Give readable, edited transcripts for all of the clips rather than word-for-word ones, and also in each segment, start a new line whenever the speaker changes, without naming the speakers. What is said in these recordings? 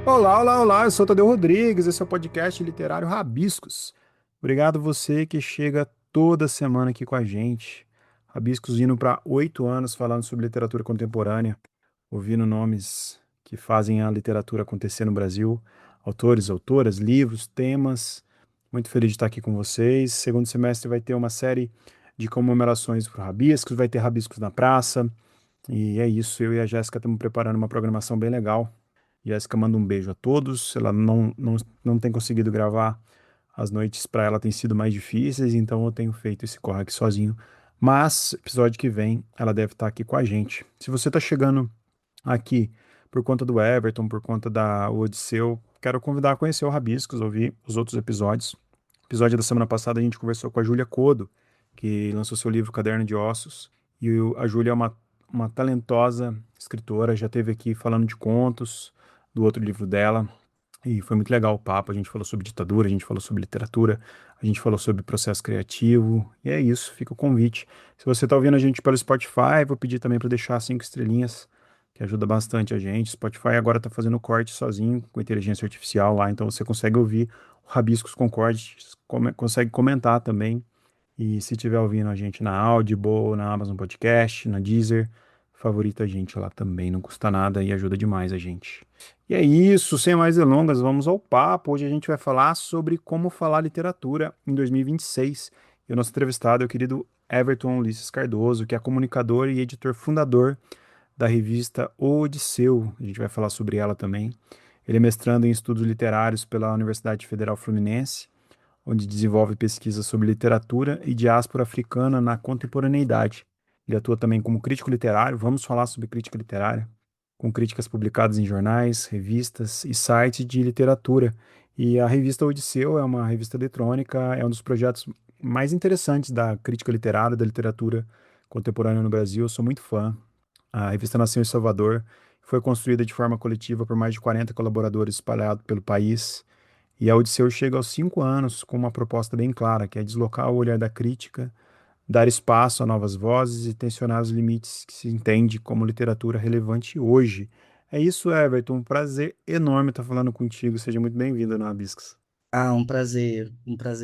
Olá, olá, olá, eu sou Tadeu Rodrigues, esse é o podcast literário Rabiscos. Obrigado você que chega toda semana aqui com a gente. Rabiscos indo para 8 anos falando sobre literatura contemporânea, ouvindo nomes que fazem a literatura acontecer no Brasil, autores, autoras, livros, temas. Muito feliz de estar aqui com vocês. Segundo semestre vai ter uma série de comemorações para Rabiscos, vai ter Rabiscos na Praça. E é isso, eu e a Jéssica estamos preparando uma programação bem legal. Jéssica manda um beijo a todos. Ela não tem conseguido gravar. As noites para ela têm sido mais difíceis, então eu tenho feito esse corre aqui sozinho. Mas, episódio que vem, ela deve estar aqui com a gente. Se você está chegando aqui por conta do Everton, por conta da Odisseu, quero convidar a conhecer o Rabiscos, ouvir os outros episódios. Episódio da semana passada a gente conversou com a Júlia Codo, que lançou seu livro Caderno de Ossos. E a Júlia é uma talentosa escritora, já esteve aqui falando de contos, do outro livro dela. E foi muito legal o papo. A gente falou sobre ditadura, a gente falou sobre literatura, a gente falou sobre processo criativo. E é isso, fica o convite. Se você está ouvindo a gente pelo Spotify, vou pedir também para deixar 5 estrelinhas, que ajuda bastante a gente. Spotify agora está fazendo corte sozinho com inteligência artificial lá, então você consegue ouvir o Rabiscos com cortes, consegue comentar também. E se estiver ouvindo a gente na Audible, na Amazon Podcast, na Deezer, favorita a gente lá também, não custa nada e ajuda demais a gente. E é isso, sem mais delongas, vamos ao papo. Hoje a gente vai falar sobre como falar literatura em 2026. E 26. E o nosso entrevistado é o querido Everton Ulisses Cardoso, que é comunicador e editor fundador da revista Odisseu. A gente vai falar sobre ela também. Ele é mestrando em estudos literários pela Universidade Federal Fluminense, onde desenvolve pesquisas sobre literatura e diáspora africana na contemporaneidade. Ele atua também como crítico literário, vamos falar sobre crítica literária, com críticas publicadas em jornais, revistas e sites de literatura. E a revista Odisseu é uma revista eletrônica, é um dos projetos mais interessantes da crítica literária, da literatura contemporânea no Brasil. Eu sou muito fã. A revista nasceu em Salvador, foi construída de forma coletiva por mais de 40 colaboradores espalhados pelo país. E a Odisseu chega aos 5 anos com uma proposta bem clara, que é deslocar o olhar da crítica, dar espaço a novas vozes e tensionar os limites que se entende como literatura relevante hoje. É isso, Everton. Um prazer enorme estar falando contigo. Seja muito bem-vindo no Abiscos.
Ah, um prazer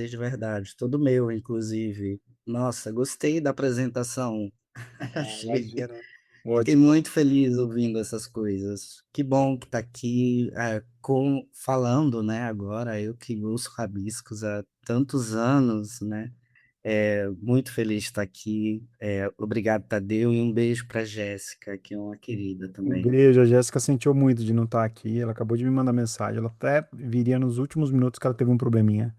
de verdade, todo meu, inclusive. Nossa, gostei da apresentação.
Ah,
Achei,
imagina.
fiquei
Ótimo.
muito feliz ouvindo essas coisas. Que bom que tá aqui, falando, né? Agora eu que ouço rabiscos há tantos anos, né? Muito feliz de estar aqui. Obrigado, Tadeu, e um beijo para Jéssica, que é uma querida
Um
também.
beijo. A Jéssica sentiu muito de não estar aqui. Ela acabou de me mandar mensagem. Ela até viria nos últimos minutos que ela teve um probleminha.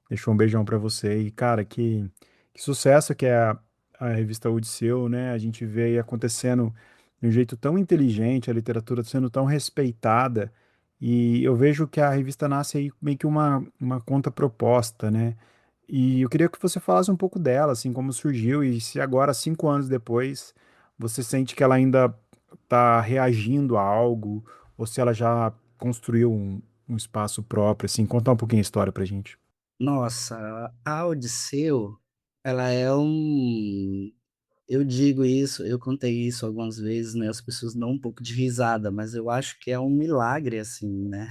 Deixou um beijão pra você. E, cara, que sucesso que é a revista Odisseu, né? A gente vê aí acontecendo de um jeito tão inteligente, a literatura sendo tão respeitada. E eu vejo que a revista nasce aí meio que uma contraproposta, né? E eu queria que você falasse um pouco dela, assim, como surgiu, e se agora, 5 anos depois, você sente que ela ainda está reagindo a algo, ou se ela já construiu um espaço próprio, assim, contar um pouquinho a história pra gente.
Nossa, a Odisseu, ela é um. Eu digo isso, eu contei isso algumas vezes, né? As pessoas dão um pouco de risada, mas eu acho que é um milagre, assim, né?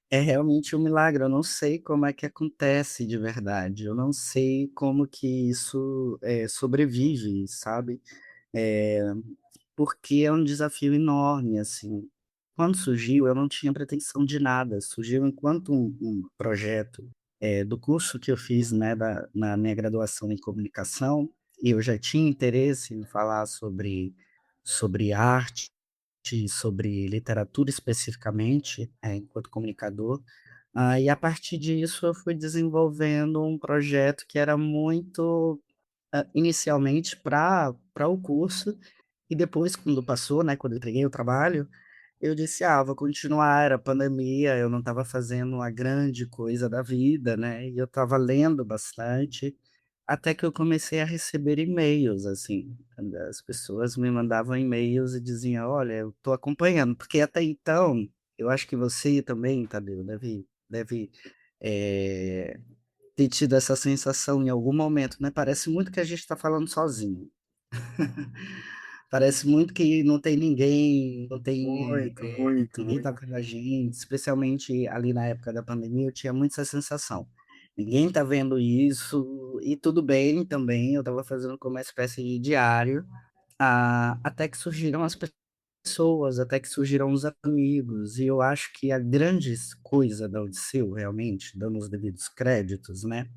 É realmente um milagre. Eu não sei como é que acontece de verdade. Eu não sei como que isso sobrevive, sabe? É, porque é um desafio enorme, assim. Quando surgiu, eu não tinha pretensão de nada. Surgiu enquanto um projeto do curso que eu fiz, né, na minha graduação em comunicação, e eu já tinha interesse em falar sobre arte, sobre literatura especificamente, enquanto comunicador. E a partir disso eu fui desenvolvendo um projeto que era muito inicialmente para o curso, e depois, quando passou, né, quando eu entreguei o trabalho, eu disse: "Ah, vou continuar", era pandemia, eu não estava fazendo uma grande coisa da vida, né, e eu estava lendo bastante, até que eu comecei a receber e-mails, assim, as pessoas me mandavam e-mails e diziam: "Olha, eu estou acompanhando", porque até então, eu acho que você também, Tadeu, deve, eh, ter tido essa sensação em algum momento, né, parece muito que a gente está falando sozinho. Parece muito que não tem ninguém, não tem,
Muito, muito,
ninguém tá
muito.
vendo a gente, especialmente ali na época da pandemia, eu tinha muito essa sensação. Ninguém tá vendo isso, e tudo bem também, eu tava fazendo como uma espécie de diário, até que surgiram as pessoas, até que surgiram os amigos, e eu acho que a grande coisa da Odisseu, realmente, dando os devidos créditos, né,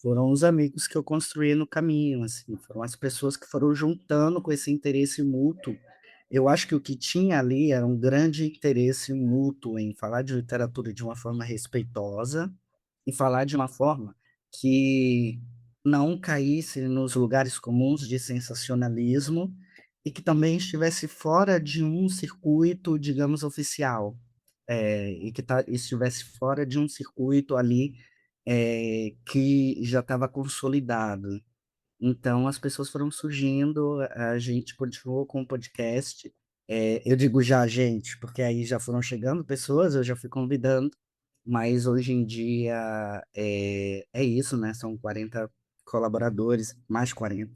foram os amigos que eu construí no caminho, assim, foram as pessoas que foram juntando com esse interesse mútuo. Eu acho que o que tinha ali era um grande interesse mútuo em falar de literatura de uma forma respeitosa e falar de uma forma que não caísse nos lugares comuns de sensacionalismo e que também estivesse fora de um circuito, digamos, oficial, e que estivesse fora de um circuito ali que já estava consolidado. Então, as pessoas foram surgindo, a gente continuou com o podcast. Eu digo já, gente, porque aí já foram chegando pessoas, eu já fui convidando, mas hoje em dia é isso, né? São 40 colaboradores, mais 40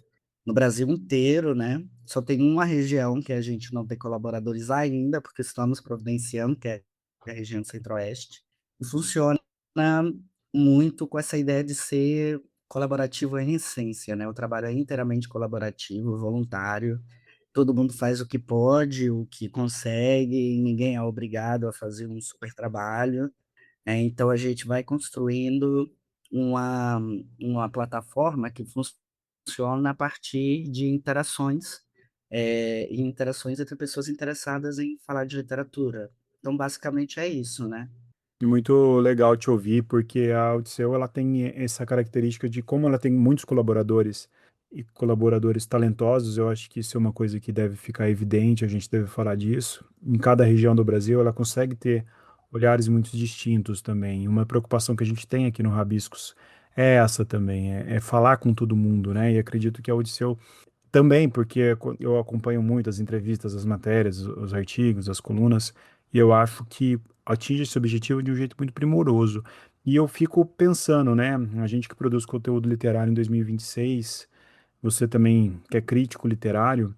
no Brasil inteiro, né? Só tem uma região que a gente não tem colaboradores ainda, porque estamos providenciando, que é a região Centro-Oeste, e funciona muito com essa ideia de ser colaborativo em essência, né? O trabalho é inteiramente colaborativo, voluntário, todo mundo faz o que pode, o que consegue, e ninguém é obrigado a fazer um super trabalho. Então a gente vai construindo uma, uma plataforma que funciona a partir de interações, e interações entre pessoas interessadas em falar de literatura. Então, basicamente é isso, né?
E muito legal te ouvir, porque a Odisseu ela tem essa característica de como ela tem muitos colaboradores e colaboradores talentosos, eu acho que isso é uma coisa que deve ficar evidente, a gente deve falar disso. Em cada região do Brasil, ela consegue ter olhares muito distintos também. Uma preocupação que a gente tem aqui no Rabiscos é essa também, é falar com todo mundo, né? E acredito que a Odisseu também, porque eu acompanho muito as entrevistas, as matérias, os artigos, as colunas, e eu acho que atinge esse objetivo de um jeito muito primoroso. E eu fico pensando, né, a gente que produz conteúdo literário em 2026, você também que é crítico literário,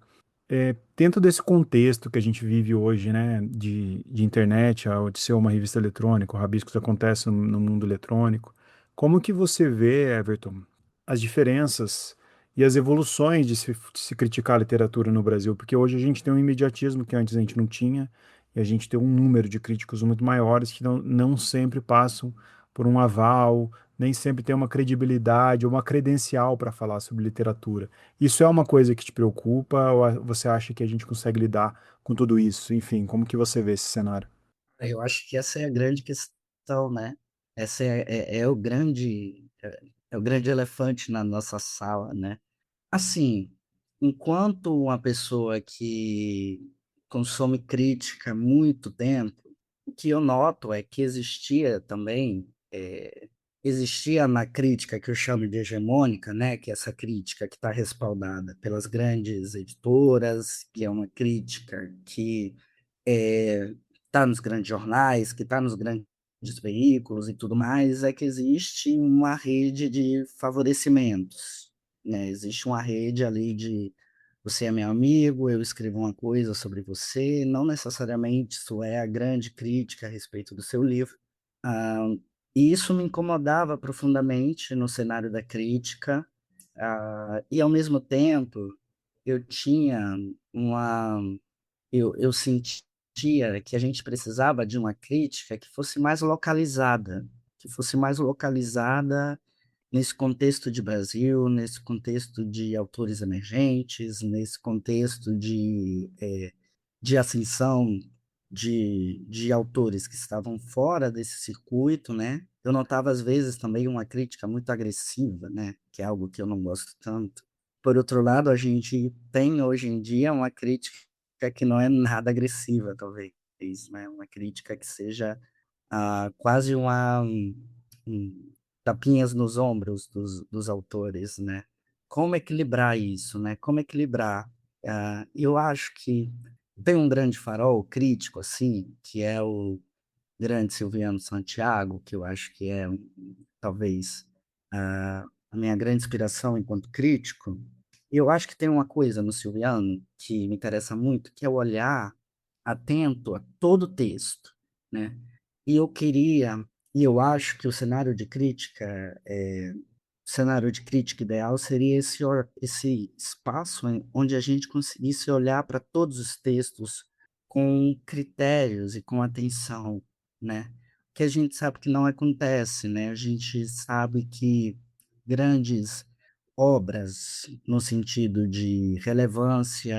dentro desse contexto que a gente vive hoje, né, de internet, de ser uma revista eletrônica, o Rabiscos acontece no mundo eletrônico, como que você vê, Everton, as diferenças e as evoluções de se criticar a literatura no Brasil? Porque hoje a gente tem um imediatismo que antes a gente não tinha, e a gente tem um número de críticos muito maiores que não sempre passam por um aval, nem sempre tem uma credibilidade ou uma credencial para falar sobre literatura. Isso é uma coisa que te preocupa ou você acha que a gente consegue lidar com tudo isso? Enfim, como que você vê esse cenário?
Eu acho que essa é a grande questão, né? Essa é o grande elefante na nossa sala, né? Assim, enquanto uma pessoa que consome crítica há muito tempo, o que eu noto é que existia também, existia na crítica que eu chamo de hegemônica, né, que é essa crítica que está respaldada pelas grandes editoras, que é uma crítica que está nos grandes jornais, que está nos grandes veículos e tudo mais, é que existe uma rede de favorecimentos, né? Existe uma rede ali de você é meu amigo, eu escrevo uma coisa sobre você, não necessariamente isso é a grande crítica a respeito do seu livro. Ah, e isso me incomodava profundamente no cenário da crítica, e ao mesmo tempo eu tinha uma eu sentia que a gente precisava de uma crítica que fosse mais localizada nesse contexto de Brasil, nesse contexto de autores emergentes, nesse contexto de ascensão de autores que estavam fora desse circuito, né? Eu notava às vezes também uma crítica muito agressiva, né? Que é algo que eu não gosto tanto. Por outro lado, a gente tem hoje em dia uma crítica que não é nada agressiva, talvez, né? Uma crítica que seja quase tapinhas nos ombros dos autores, né? Como equilibrar isso, né? Como equilibrar? Eu acho que tem um grande farol crítico, assim, que é o grande Silviano Santiago, que eu acho que talvez, a minha grande inspiração enquanto crítico, E eu acho que tem uma coisa no Silviano que me interessa muito, que é o olhar atento a todo o texto, né? E eu queria, e eu acho que o cenário de crítica ideal seria esse espaço onde a gente conseguisse olhar para todos os textos com critérios e com atenção, né? Que a gente sabe que não acontece, né? A gente sabe que grandes obras, no sentido de relevância,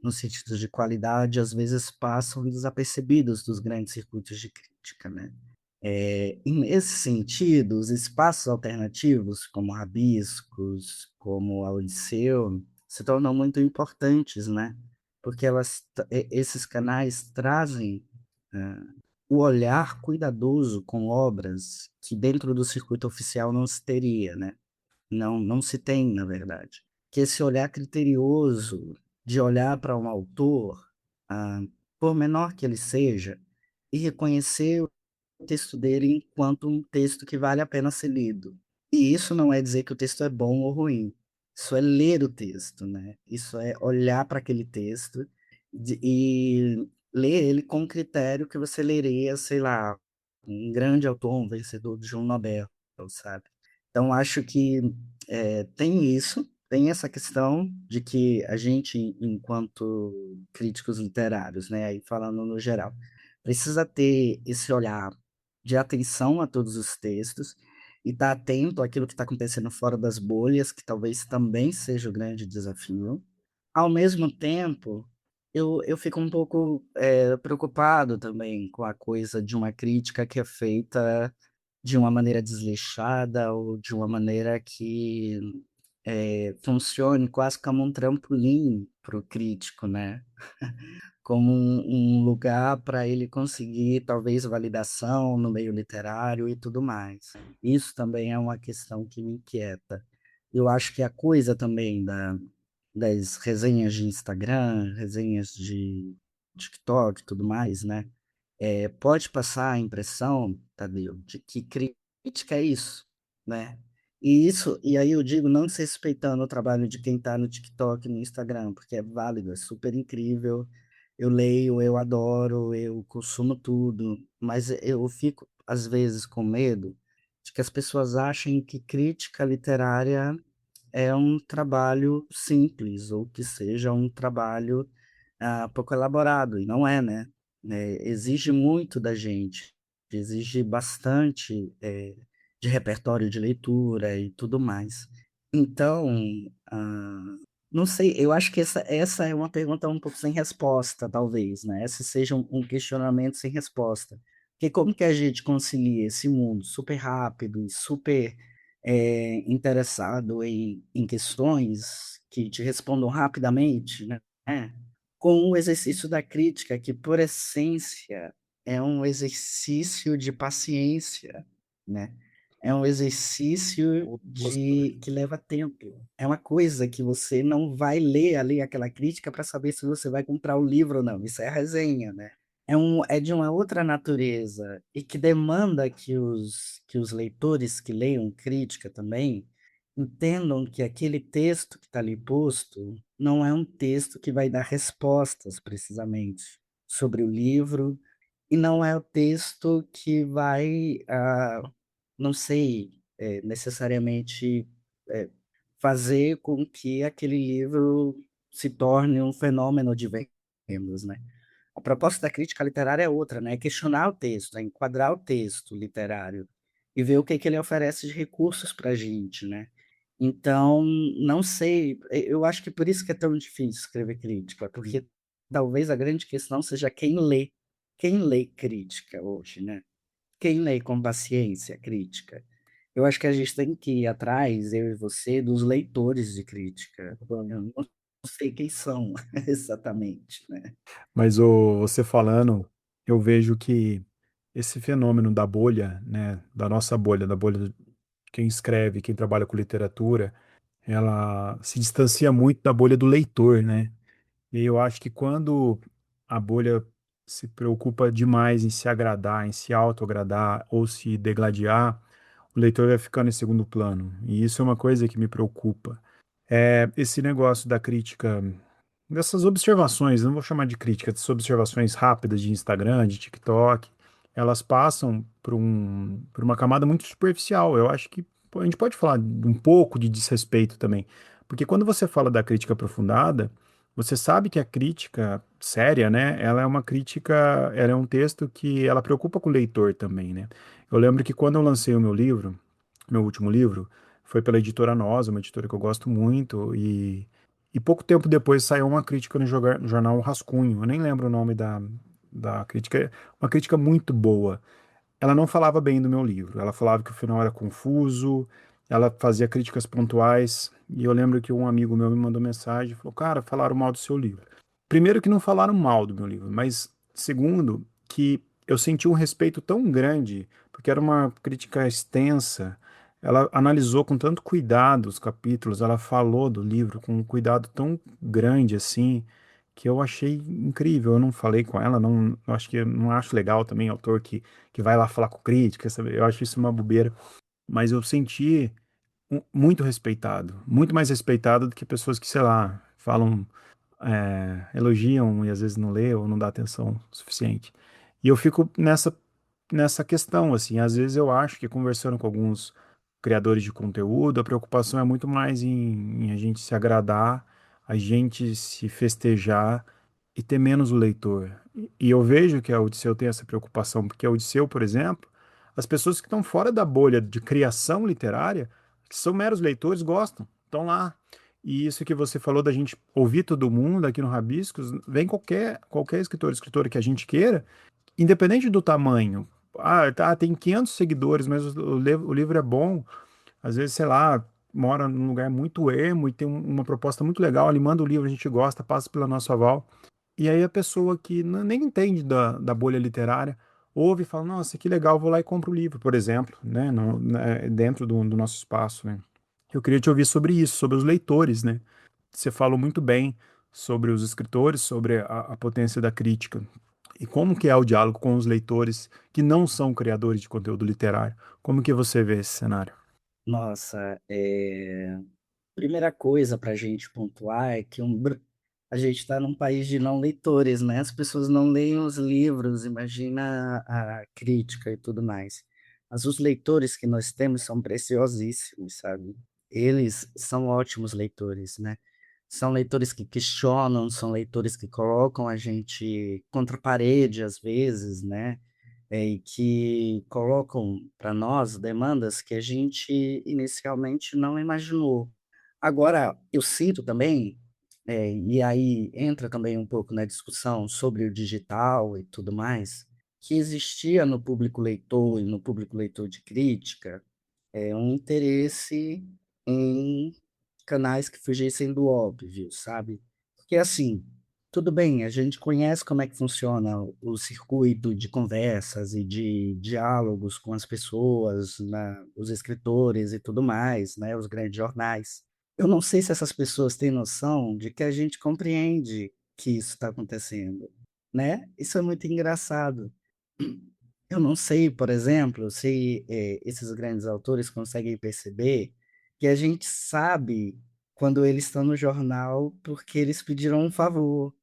no sentido de qualidade, às vezes passam desapercebidos dos grandes circuitos de crítica, né? E nesse sentido, os espaços alternativos, como Rabiscos, como a Odisseu, se tornam muito importantes, né? Porque esses canais trazem eh, o olhar cuidadoso com obras que dentro do circuito oficial não se teria, né? Não se tem, na verdade. Que esse olhar criterioso de olhar para um autor, ah, por menor que ele seja, e reconhecer o texto dele enquanto um texto que vale a pena ser lido. E isso não é dizer que o texto é bom ou ruim. Isso é ler o texto, né? Isso é olhar para aquele texto e ler ele com o critério que você leria, sei lá, um grande autor, um vencedor de um Nobel, sabe? Então, acho que tem isso, tem essa questão de que a gente, enquanto críticos literários, né, aí falando no geral, precisa ter esse olhar de atenção a todos os textos e estar atento àquilo que está acontecendo fora das bolhas, que talvez também seja o grande desafio. Ao mesmo tempo, eu fico um pouco preocupado também com a coisa de uma crítica que é feita de uma maneira desleixada ou de uma maneira que funcione quase como um trampolim para o crítico, né? Como um lugar para ele conseguir, talvez, validação no meio literário e tudo mais. Isso também é uma questão que me inquieta. Eu acho que a coisa também das resenhas de Instagram, resenhas de TikTok e tudo mais, né? Pode passar a impressão, Tadeu, de que crítica é isso, né? E aí eu digo não desrespeitando o trabalho de quem está no TikTok e no Instagram, porque é válido, é super incrível. Eu leio, eu adoro, eu consumo tudo, mas eu fico, às vezes, com medo de que as pessoas achem que crítica literária é um trabalho simples, ou que seja um trabalho pouco elaborado, e não é, né? Exige muito da gente, exige bastante de repertório de leitura e tudo mais. Então, ah, não sei, eu acho que essa é uma pergunta um pouco sem resposta, talvez, né? Esse seja um questionamento sem resposta. Porque como que a gente concilia esse mundo super rápido e super interessado em questões que te respondam rapidamente, né? Com o exercício da crítica, que por essência é um exercício de paciência, né? É um exercício que leva tempo. É uma coisa que você não vai ler ali aquela crítica para saber se você vai comprar o livro ou não. Isso é a resenha, né? É de uma outra natureza e que demanda que os leitores que leiam crítica também entendam que aquele texto que está ali posto não é um texto que vai dar respostas precisamente sobre o livro e não é o texto que vai, não sei, necessariamente é, fazer com que aquele livro se torne um fenômeno de vendas, né? A proposta da crítica literária é outra, né? É questionar o texto, é enquadrar o texto literário e ver o que, que ele oferece de recursos para a gente, né? Então, não sei, eu acho que por isso que é tão difícil escrever crítica, porque talvez a grande questão seja quem lê crítica hoje, né? Quem lê com paciência crítica. Eu acho que a gente tem que ir atrás, eu e você, dos leitores de crítica. Eu não sei quem são exatamente, né?
Mas você falando, eu vejo que esse fenômeno da bolha, né, da nossa bolha, da bolha de quem escreve, quem trabalha com literatura, ela se distancia muito da bolha do leitor, né? E eu acho que quando a bolha se preocupa demais em se agradar, em se autoagradar ou se degladiar, o leitor vai ficando em segundo plano. E isso é uma coisa que me preocupa. Esse negócio da crítica, dessas observações, não vou chamar de crítica, dessas observações rápidas de Instagram, de TikTok, elas passam por uma camada muito superficial. Eu acho que pô, a gente pode falar de um pouco de desrespeito também, porque quando você fala da crítica aprofundada, você sabe que a crítica séria, né, ela é uma crítica, ela é um texto que ela preocupa com o leitor também, né? Eu lembro que quando eu lancei o meu livro, meu último livro, foi pela editora Nós, uma editora que eu gosto muito, e pouco tempo depois saiu uma crítica no jornal Rascunho, eu nem lembro o nome da crítica, uma crítica muito boa. Ela não falava bem do meu livro, ela falava que o final era confuso, ela fazia críticas pontuais, e eu lembro que um amigo meu me mandou mensagem e falou: Cara, falaram mal do seu livro. Primeiro, que não falaram mal do meu livro, mas segundo, que eu senti um respeito tão grande, porque era uma crítica extensa. Ela analisou com tanto cuidado os capítulos, ela falou do livro com um cuidado tão grande assim, que eu achei incrível. Eu não falei com ela, não, eu acho que não acho legal também autor que vai lá falar com crítica, sabe? Eu acho isso uma bobeira, mas eu senti muito respeitado, muito mais respeitado do que pessoas que, sei lá, falam, elogiam e às vezes não lê ou não dá atenção suficiente. E eu fico nessa questão, assim, às vezes eu acho que conversando com alguns criadores de conteúdo, a preocupação é muito mais em a gente se agradar, a gente se festejar e ter menos o leitor. E eu vejo que a Odisseu tem essa preocupação, porque a Odisseu, por exemplo, as pessoas que estão fora da bolha de criação literária, que são meros leitores, gostam, estão lá. E isso que você falou da gente ouvir todo mundo aqui no Rabiscos, vem qualquer escritor, escritora que a gente queira, independente do tamanho. Ah, tá, tem 500 seguidores, mas o livro é bom. Às vezes, sei lá, mora num lugar muito emo e tem uma proposta muito legal, ele manda o livro, a gente gosta, passa pela nossa aval. E aí a pessoa que nem entende da bolha literária ouve e fala, nossa, que legal, vou lá e compro o livro, por exemplo, né, dentro do nosso espaço, né. Eu queria te ouvir sobre isso, sobre os leitores, né. Você falou muito bem sobre os escritores, sobre a potência da crítica. E como que é o diálogo com os leitores que não são criadores de conteúdo literário? Como que você vê esse cenário?
Nossa, primeira coisa para a gente pontuar é que a gente está num país de não leitores, né? As pessoas não leem os livros, imagina a crítica e tudo mais. Mas os leitores que nós temos são preciosíssimos, sabe? Eles são ótimos leitores, né? São leitores que questionam, são leitores que colocam a gente contra a parede às vezes, né? E que colocam para nós demandas que a gente inicialmente não imaginou. Agora, eu sinto também, e aí entra também um pouco na discussão sobre o digital e tudo mais, que existia no público leitor e no público leitor de crítica, um interesse em canais que fugissem do óbvio, sabe? Porque assim, tudo bem, a gente conhece como é que funciona o circuito de conversas e de diálogos com as pessoas, né, os escritores e tudo mais, né, os grandes jornais. Eu não sei se essas pessoas têm noção de que a gente compreende que isso está acontecendo, né? Isso é muito engraçado. Eu não sei, por exemplo, se esses grandes autores conseguem perceber que a gente sabe quando eles estão no jornal porque eles pediram um favor,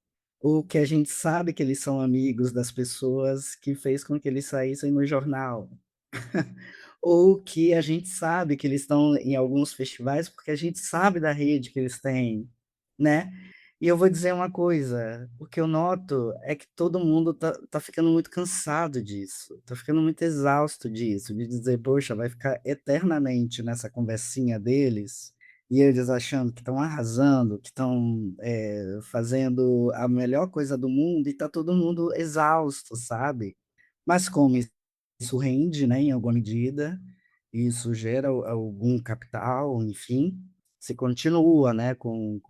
ou que a gente sabe que eles são amigos das pessoas que fez com que eles saíssem no jornal. Ou que a gente sabe que eles estão em alguns festivais, porque a gente sabe da rede que eles têm, né. E eu vou dizer uma coisa, o que eu noto é que todo mundo tá ficando muito cansado disso, tá ficando muito exausto disso, de dizer: "Poxa, vai ficar eternamente nessa conversinha deles, e eles achando que estão arrasando, que estão, fazendo a melhor coisa do mundo", e tá todo mundo exausto, sabe. Mas como isso rende, né, em alguma medida, isso gera algum capital, enfim, se continua, né, com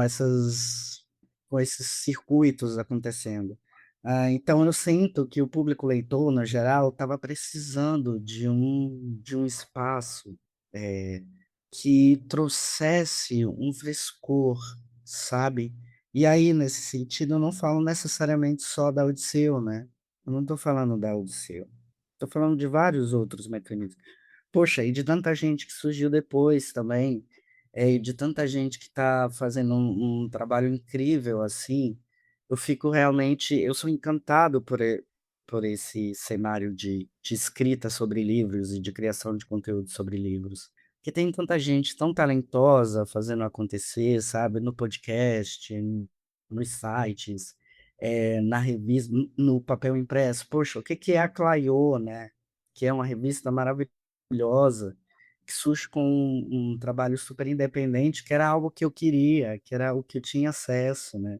essas com esses circuitos acontecendo. Então eu sinto que o público leitor, no geral, estava precisando de um espaço, eh, que trouxesse um frescor, sabe. E aí, nesse sentido, eu não falo necessariamente só da Odisseu, né. Eu não estou falando da Odisseu, estou falando de vários outros mecanismos. Poxa, e de tanta gente que surgiu depois também, e de tanta gente que está fazendo um trabalho incrível assim, eu sou encantado por esse cenário de escrita sobre livros e de criação de conteúdo sobre livros. Porque tem tanta gente tão talentosa fazendo acontecer, sabe? No podcast, nos sites, na revista, no papel impresso. Poxa, o que que é a Claiô, né? Que é uma revista maravilhosa, que surge com um trabalho super independente, que era algo que eu queria, que era o que eu tinha acesso, né?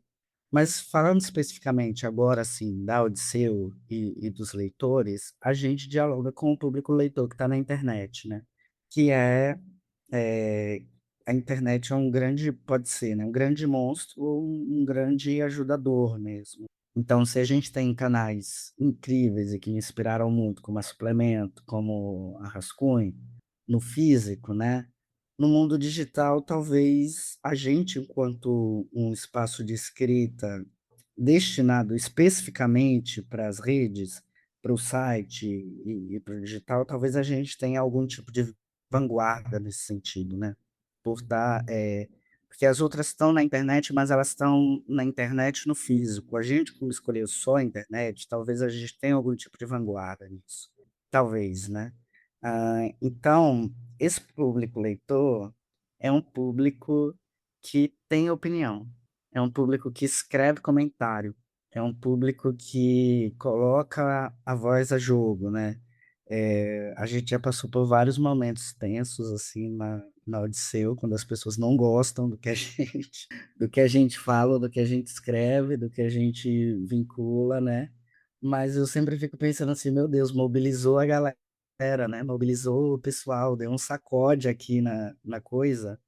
Mas falando especificamente agora, assim, da Odisseu e dos leitores, a gente dialoga com o público leitor que está na internet, né? Que é, a internet é um grande, pode ser, né? Um grande monstro ou um grande ajudador mesmo. Então, se a gente tem canais incríveis e que me inspiraram muito, como a Suplemento, como a Rascunho, no físico, né? No mundo digital, talvez a gente, enquanto um espaço de escrita destinado especificamente para as redes, para o site e para o digital, talvez a gente tenha algum tipo de vanguarda nesse sentido, né? Por dar, porque as outras estão na internet, mas elas estão na internet no físico. A gente, como escolheu só a internet, talvez a gente tenha algum tipo de vanguarda nisso. Talvez, né? Então, esse público leitor é um público que tem opinião, é um público que escreve comentário, é um público que coloca a voz a jogo, né? A gente já passou por vários momentos tensos assim na Odisseu, quando as pessoas não gostam do que a gente, do que a gente fala, do que a gente escreve, do que a gente vincula, né? Mas eu sempre fico pensando assim, meu Deus, mobilizou a galera, né? Mobilizou o pessoal, deu um sacode aqui na coisa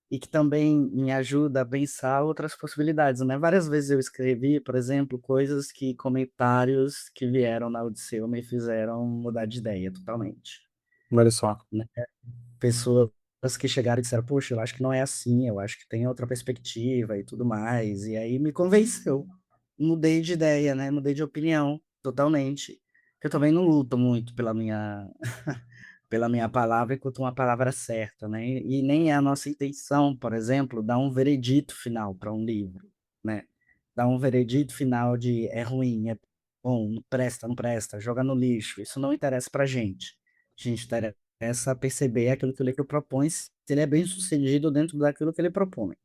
e que também me ajuda a pensar outras possibilidades, né? Várias vezes eu escrevi, por exemplo, coisas que comentários que vieram na Odisseu me fizeram mudar de ideia totalmente,
Olha só.
né? Pessoas que chegaram e disseram, poxa, eu acho que não é assim, eu acho que tem outra perspectiva e tudo mais, e aí me convenceu. Mudei de ideia, né? Mudei de opinião totalmente. Eu também não luto muito pela minha palavra enquanto uma palavra certa, né? E nem é a nossa intenção, por exemplo, dar um veredito final para um livro, né? Dar um veredito final de é ruim, é bom, não presta, joga no lixo. Isso não interessa para a gente. A gente interessa perceber aquilo que o livro propõe, se ele é bem sucedido dentro daquilo que ele propõe,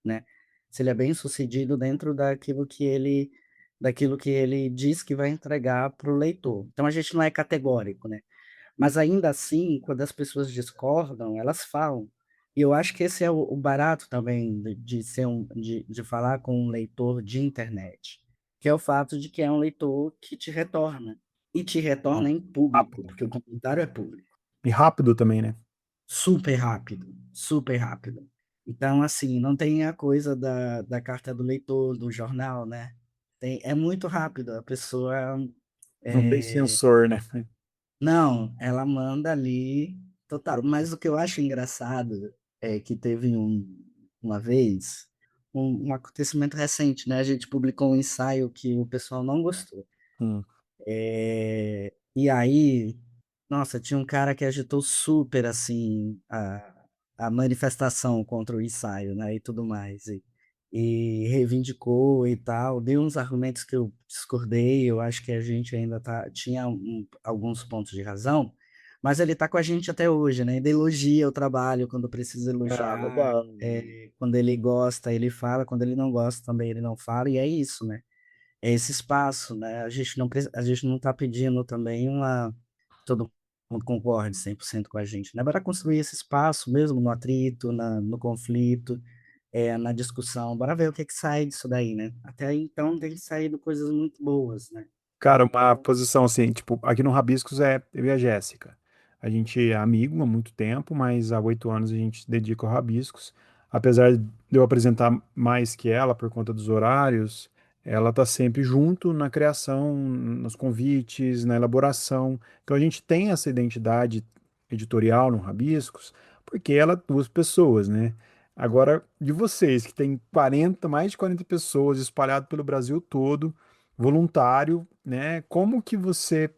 né? Se ele é bem sucedido dentro daquilo que ele diz que vai entregar para o leitor. Então a gente não é categórico, né? Mas ainda assim, quando as pessoas discordam, elas falam. E eu acho que esse é o barato também de ser de falar com um leitor de internet, que é o fato de que é um leitor que te retorna. E te retorna em público,
Rápido.
porque o comentário é público.
E rápido também, né?
Super rápido, super rápido. Então, assim, não tem a coisa da carta do leitor, do jornal, né? É muito rápido. A pessoa
Não tem
é,
sensor, né?
Não, ela manda ali total. Mas o que eu acho engraçado é que teve uma vez um acontecimento recente, né? A gente publicou um ensaio que o pessoal não gostou.
Hum.
E aí, nossa, tinha um cara que agitou super assim a manifestação contra o ensaio, né? E tudo mais. E reivindicou e tal, deu uns argumentos que eu discordei, eu acho que a gente ainda tinha alguns pontos de razão, mas ele está com a gente até hoje, né? Ele elogia o trabalho quando precisa
Ah,
elogiar,
legal.
quando ele gosta, ele fala, quando ele não gosta também ele não fala, e é isso, né? É esse espaço, né? A gente não está pedindo também todo mundo concorde 100% com a gente, né? Para construir esse espaço mesmo no atrito, no conflito, na discussão. Bora ver o que que sai disso daí, né? Até aí, então, tem saído coisas muito boas, né?
Cara, uma posição assim, tipo, aqui no Rabiscos é eu e a Jéssica. A gente é amigo há muito tempo, mas há 8 anos a gente se dedica ao Rabiscos. Apesar de eu apresentar mais que ela por conta dos horários, ela tá sempre junto na criação, nos convites, na elaboração. Então a gente tem essa identidade editorial no Rabiscos, porque ela é duas pessoas, né? Agora, de vocês, que tem 40, mais de 40 pessoas espalhado pelo Brasil todo, voluntário, né? Como que você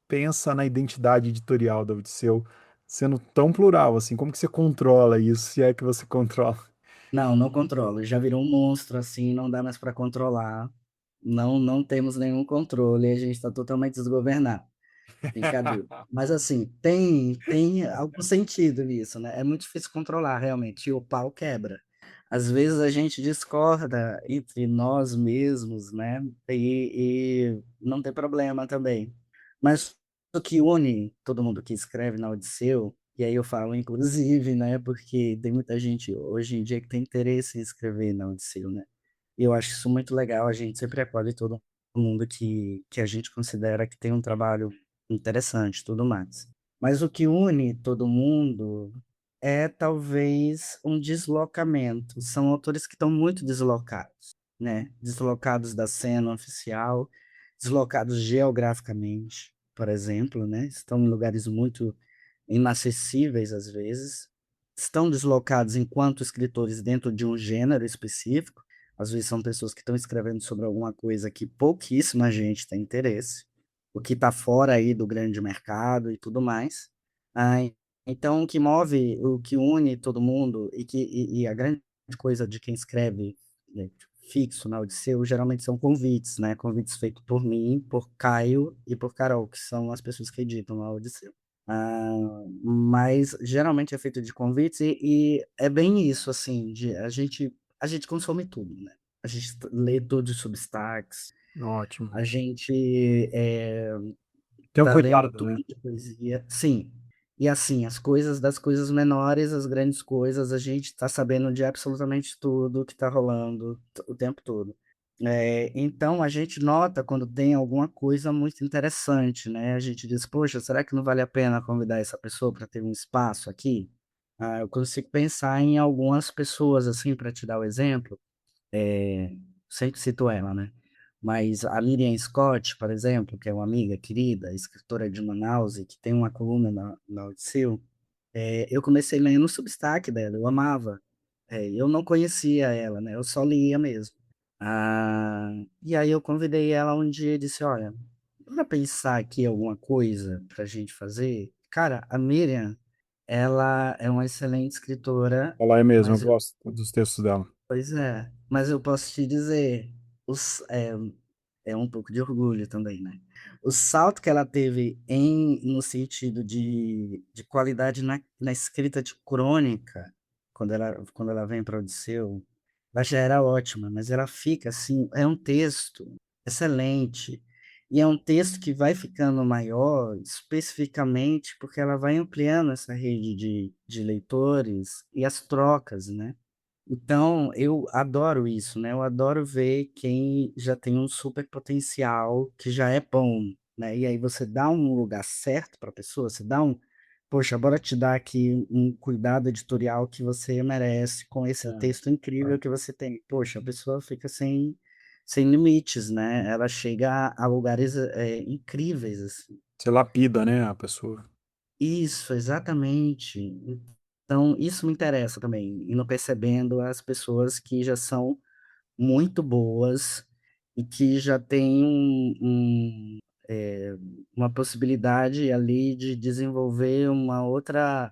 pensa na identidade editorial da Odisseu? sendo tão plural, assim, como que você controla isso, se é que você controla?
Não, não controlo. Já virou um monstro assim, não dá mais para controlar. Não, não temos nenhum controle, a gente está totalmente desgovernado. Brincadeira. Mas assim, tem algum sentido nisso, né? É muito difícil controlar, realmente, e o pau quebra. Às vezes a gente discorda entre nós mesmos, né? E não tem problema também. Mas o que une todo mundo que escreve na Odisseu, e aí eu falo inclusive, né? Porque tem muita gente hoje em dia que tem interesse em escrever na Odisseu, né? E eu acho isso muito legal, a gente sempre acolhe todo mundo que a gente considera que tem um trabalho interessante, e tudo mais. Mas o que une todo mundo é talvez um deslocamento. São autores que estão muito deslocados, né? Deslocados da cena oficial, deslocados geograficamente, por exemplo, né? Estão em lugares muito inacessíveis às vezes. Estão deslocados enquanto escritores dentro de um gênero específico. Às vezes são pessoas que estão escrevendo sobre alguma coisa que pouquíssima gente tem interesse, o que está fora aí do grande mercado e tudo mais. Ah, então, o que move, o que une todo mundo e a grande coisa de quem escreve, né, fixo na Odisseu geralmente são convites, né? Convites feitos por mim, por Caio e por Carol, que são as pessoas que editam na Odisseu. Mas geralmente é feito de convites e é bem isso, assim, a gente consome tudo, né? A gente lê todos os Substacks,
Ótimo.
a gente
Tem um
tá lendo
cuidado
tudo
também.
de poesia. Sim. E assim, as coisas das coisas menores, as grandes coisas, a gente tá sabendo de absolutamente tudo que tá rolando o tempo todo. Então a gente nota quando tem alguma coisa muito interessante, né? A gente diz, poxa, será que não vale a pena convidar essa pessoa para ter um espaço aqui? Eu consigo pensar em algumas pessoas, assim, para te dar o exemplo, sempre cito ela, né? Mas a Miriam Scott, por exemplo, que é uma amiga querida, escritora de Manaus, e que tem uma coluna na Odisseu, eu comecei lendo o Substack dela, eu amava. Eu não conhecia ela, né? Eu só lia mesmo. E aí eu convidei ela um dia e disse, olha, bora pensar aqui alguma coisa pra gente fazer? Cara, a Miriam, ela é uma excelente escritora,
Ela é mesmo, eu
mas
gosto dos textos dela.
pois é, mas eu posso te dizer, é um pouco de orgulho também, né? O salto que ela teve no sentido de qualidade na escrita de crônica, quando ela vem para Odisseu, ela já era ótima, mas ela fica assim, é um texto excelente, e é um texto que vai ficando maior, especificamente porque ela vai ampliando essa rede de leitores e as trocas, né? Então, eu adoro isso, né? Eu adoro ver quem já tem um super potencial, que já é bom, né? E aí você dá um lugar certo para a pessoa, você dá poxa, bora te dar aqui um cuidado editorial que você merece com esse texto incrível que você tem. Poxa, a pessoa fica sem limites, né? Ela chega a lugares incríveis, assim.
Você lapida, né, a pessoa.
Isso, exatamente. Então, isso me interessa também, indo percebendo as pessoas que já são muito boas e que já têm uma possibilidade ali de desenvolver uma outra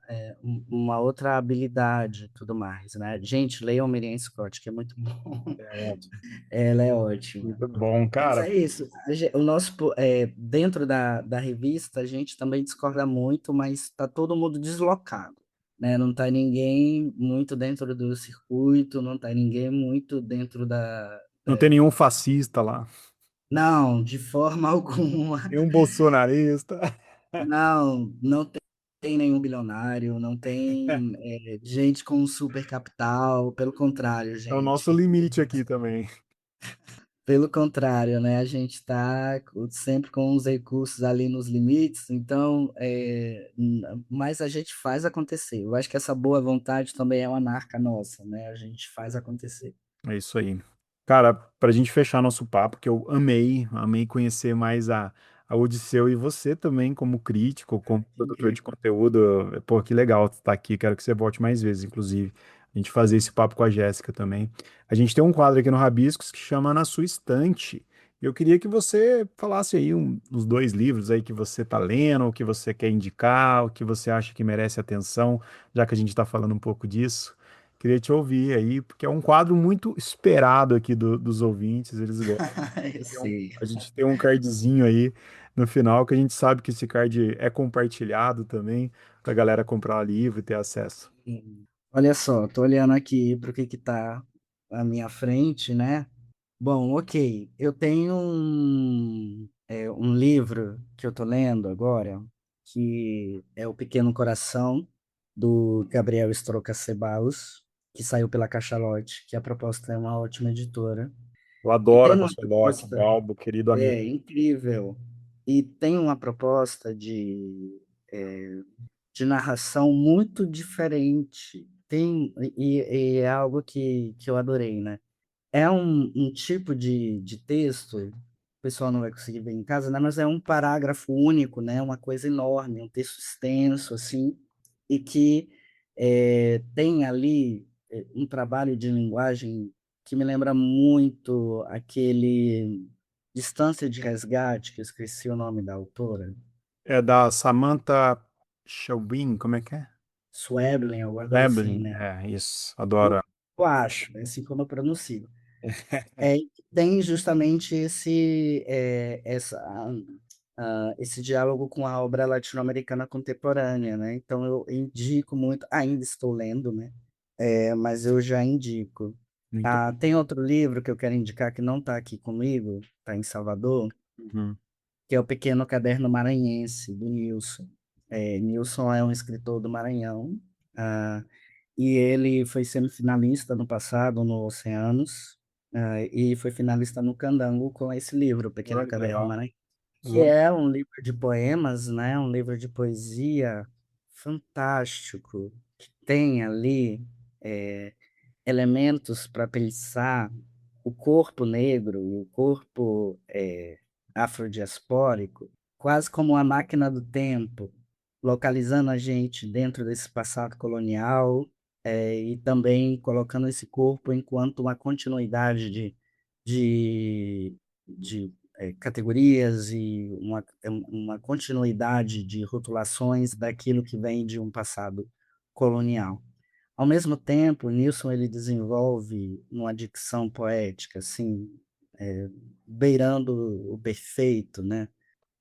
habilidade e tudo mais, né? Gente, leiam Miriam Scott, que é muito bom.
É ótimo.
Ela é ótima.
Muito bom,
Mas
cara.
é isso. Dentro da revista, a gente também discorda muito, mas está todo mundo deslocado, né? Não está ninguém muito dentro do circuito, não está ninguém muito dentro da.
Não tem nenhum fascista lá.
Não, de forma alguma.
Nenhum bolsonarista.
Não, não tem nenhum bilionário, não tem gente com super capital. Pelo contrário,
É o nosso
gente.
limite aqui também.
Pelo contrário, né? A gente está sempre com os recursos ali nos limites, então, mas a gente faz acontecer. Eu acho que essa boa vontade também é uma marca nossa, né? A gente faz acontecer.
É isso aí. Cara, pra gente fechar nosso papo, que eu amei conhecer mais a Odisseu e você também como crítico, como
Que
produtor de
incrível.
conteúdo. Pô, que legal estar aqui. Quero que você volte mais vezes, inclusive. A gente fazer esse papo com a Jéssica também. A gente tem um quadro aqui no Rabiscos que chama Na Sua Estante. Eu queria que você falasse aí uns dois livros aí que você está lendo, o que você quer indicar, o que você acha que merece atenção, já que a gente está falando um pouco disso. Queria te ouvir aí, porque é um quadro muito esperado aqui dos ouvintes, eles gostam.
Eu sei.
A gente tem um cardzinho aí no final, que a gente sabe que esse card é compartilhado também, para a galera comprar livro e ter acesso.
Olha só, tô olhando aqui para o que tá à minha frente, né? Bom, ok. Eu tenho um livro que eu tô lendo agora, que é O Pequeno Coração, do Gabriel Stroca Ceballos, que saiu pela Cachalote, que a proposta é uma ótima editora.
Eu
E
adoro a
tem uma
Cachalote,
proposta,
Balbo, querido amigo.
incrível, e tem uma proposta é, de narração muito diferente. E é algo que eu adorei, né? É um tipo de texto, o pessoal não vai conseguir ver em casa, né? Mas é um parágrafo único, né? Uma coisa enorme, um texto extenso, assim, e que tem ali um trabalho de linguagem que me lembra muito aquele Distância de Resgate, que eu esqueci o nome da autora,
É da Samantha Schweblin, como é que é?
Sweblen, alguma coisa assim,
Schweblin,
né?
é isso, adoro.
Eu, eu acho, é assim como eu pronuncio. É, tem justamente esse diálogo com a obra latino-americana contemporânea, né? Então eu indico muito, ainda estou lendo, né? Mas eu já indico.
Muito
Ah,
bom.
tem outro livro que eu quero indicar que não está aqui comigo, está em Salvador,
Uhum.
que é O Pequeno Caderno Maranhense, do Nilson. Nilson é um escritor do Maranhão, ah, e ele foi semifinalista no passado no Oceanos, e foi finalista no Candango com esse livro, O Pequeno
Olha que
Caderno
legal.
Maranhense, que
Vou-
é um livro de poemas, né? Um livro de poesia fantástico, que tem ali é, elementos para pensar o corpo negro e o corpo afrodiaspórico, quase como uma máquina do tempo, localizando a gente dentro desse passado colonial, e também colocando esse corpo enquanto uma continuidade de, de categorias e uma continuidade de rotulações daquilo que vem de um passado colonial. Ao mesmo tempo, o Nilson ele desenvolve uma dicção poética, assim, beirando o perfeito, né?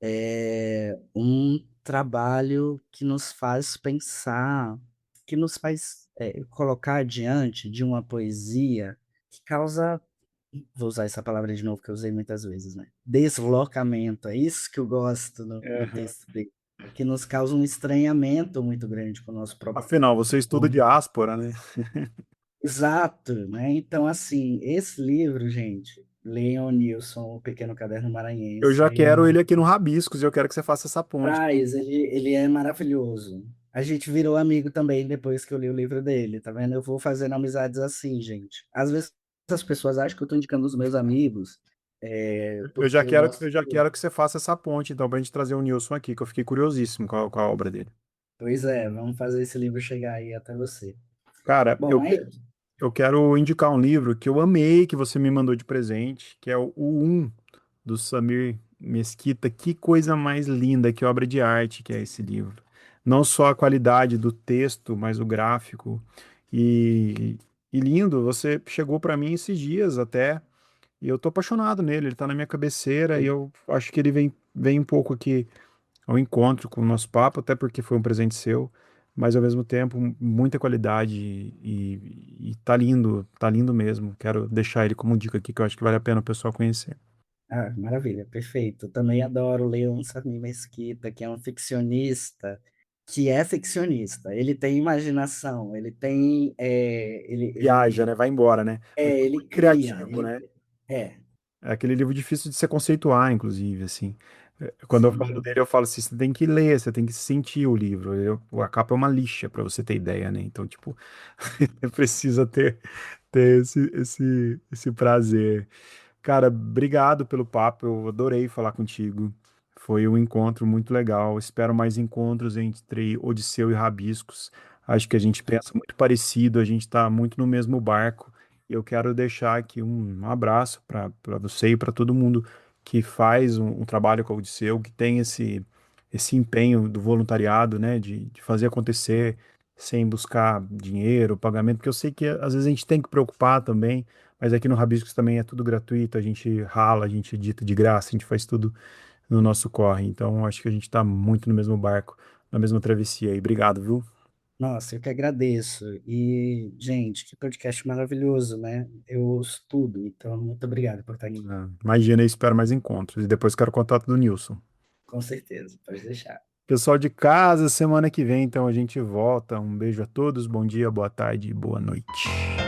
É um trabalho que nos faz pensar, que nos faz colocar diante de uma poesia que causa, vou usar essa palavra de novo que eu usei muitas vezes, né? Deslocamento, é isso que eu gosto no
Aham.
texto dele, que nos causa um estranhamento muito grande com o nosso próprio
Afinal, você estuda
corpo.
diáspora, né?
Exato, né? Então, assim, esse livro, gente, Leon Nilson, O Pequeno Caderno
Eu
Maranhense,
já
ele é
quero ele aqui no Rabiscos e eu quero que você faça essa ponte.
traz, ele é maravilhoso. A gente virou amigo também depois que eu li o livro dele, tá vendo? Eu vou fazendo amizades assim, gente. Às vezes as pessoas acham que eu tô indicando os meus amigos, porque eu
Eu
gosto.
já quero que você faça essa ponte, então, pra gente trazer o Nilson aqui, que eu fiquei curiosíssimo com a obra dele.
Pois é, vamos fazer esse livro chegar aí até você.
Cara,
Bom, aí.
eu quero indicar um livro que eu amei, que você me mandou de presente, que é o Um, do Samir Mesquita. Que coisa mais linda, que obra de arte que é esse livro. Não só a qualidade do texto, mas o gráfico. E, e lindo, você chegou para mim esses dias até, e eu tô apaixonado nele. Ele tá na minha cabeceira e eu acho que ele vem um pouco aqui ao encontro com o nosso papo, até porque foi um presente seu, mas ao mesmo tempo muita qualidade e tá lindo mesmo. Quero deixar ele como dica aqui que eu acho que vale a pena o pessoal conhecer.
Ah, maravilha, perfeito. Também adoro Leon Samir Mesquita, que é um ficcionista, que é ficcionista. Ele tem imaginação, ele tem,
Viaja, né? Vai embora, né? Mas é
ele
muito
cria,
criativo, né?
é,
É aquele livro difícil de se conceituar, inclusive, assim. Quando eu falo
sim.
dele, eu falo assim, você tem que ler, você tem que sentir o livro. A capa é uma lixa, pra você ter ideia, né? Então, tipo, precisa ter esse prazer. Cara, obrigado pelo papo, eu adorei falar contigo. Foi um encontro muito legal. Espero mais encontros entre Odisseu e Rabiscos. Acho que a gente pensa muito parecido, a gente está muito no mesmo barco. E eu quero deixar aqui um abraço para você e para todo mundo que faz um trabalho com a Odisseu, que tem esse empenho do voluntariado, né, de fazer acontecer sem buscar dinheiro, pagamento, porque eu sei que às vezes a gente tem que preocupar também, mas aqui no Rabiscos também é tudo gratuito, a gente rala, a gente edita de graça, a gente faz tudo no nosso corre. Então, acho que a gente está muito no mesmo barco, na mesma travessia aí. Obrigado, viu?
Nossa, eu que agradeço. E, gente, que podcast maravilhoso, né? Eu ouço tudo, então muito obrigado por estar aqui.
Imagina, eu espero mais encontros. E depois quero o contato do Nilson.
Com certeza, pode deixar.
Pessoal de casa, semana que vem, então a gente volta. Um beijo a todos, bom dia, boa tarde e boa noite.